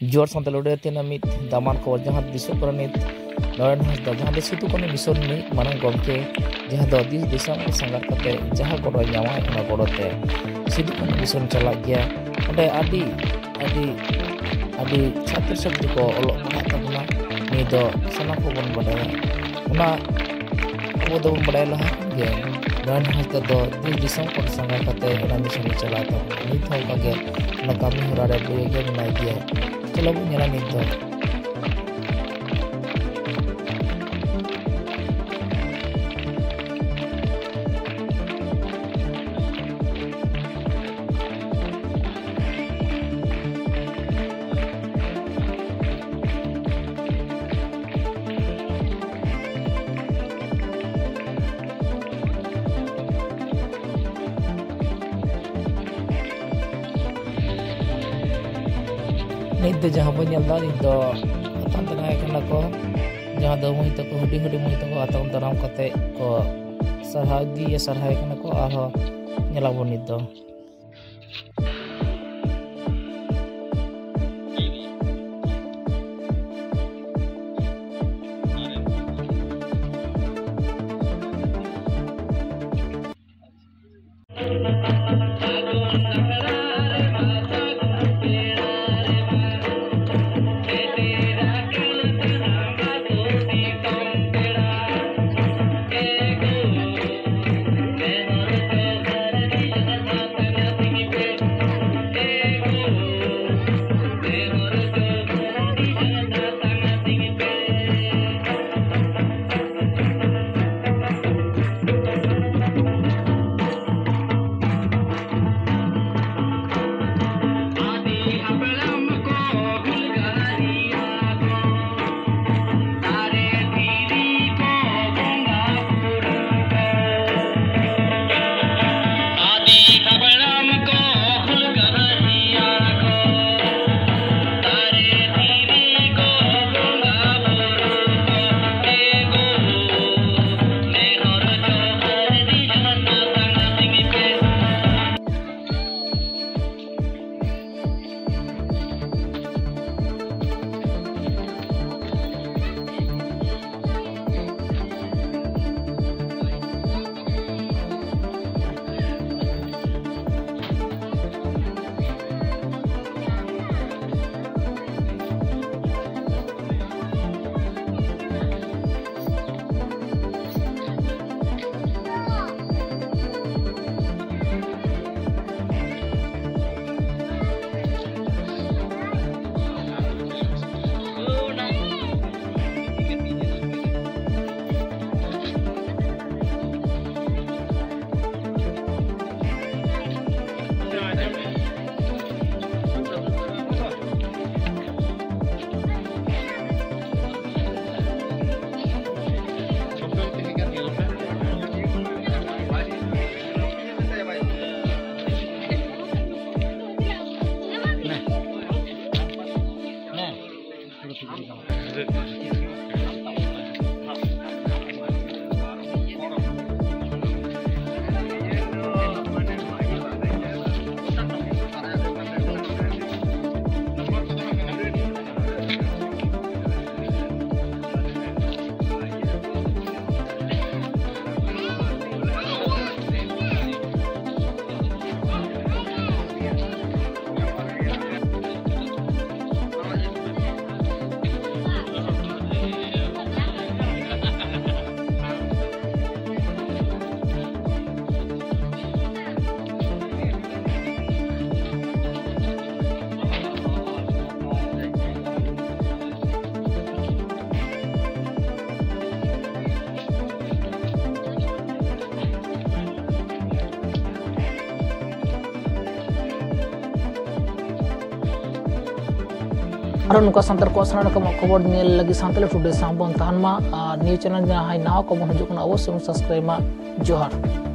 जोर सानताल उड़े तेना मित दामान खबर जहां दिसो करनित नरेन हांसदा जहां दे सितु कने मिशन नि मानन गमके जहां दो दिस दिसम को संगार कते जहां गड़ो ᱧᱟᱢᱟ ᱚᱱᱟ गड़ोते सितु कने मिशन चला गया ओंडे आदि छात्र छात्री को ओलो पढ़ा तबना नि दो सना को बन बडाया ओना वो दो बडाय लहा गे नरेन हांसदा दो दिस दिसम को संगार कते ओना मिशन चला ता नित हो कागे ओना कामी होरा रे बुगे बनाई गया चलो bu nyala nito नित जहाँ बन नित दो आतम दाराय कना को जहाँ दो मुई तक हुडी मुई तक आतम दाराम कते को सरहाय कना को आरो नेला बन नित दो आरो नुका संतर को सना रकम खबर नेल लगी सांतले टुडे सांबन तहन मा न्यूज चैनल जहां हाई नाव को मन हजू अवश्य सब्सक्राइब मा जोहार।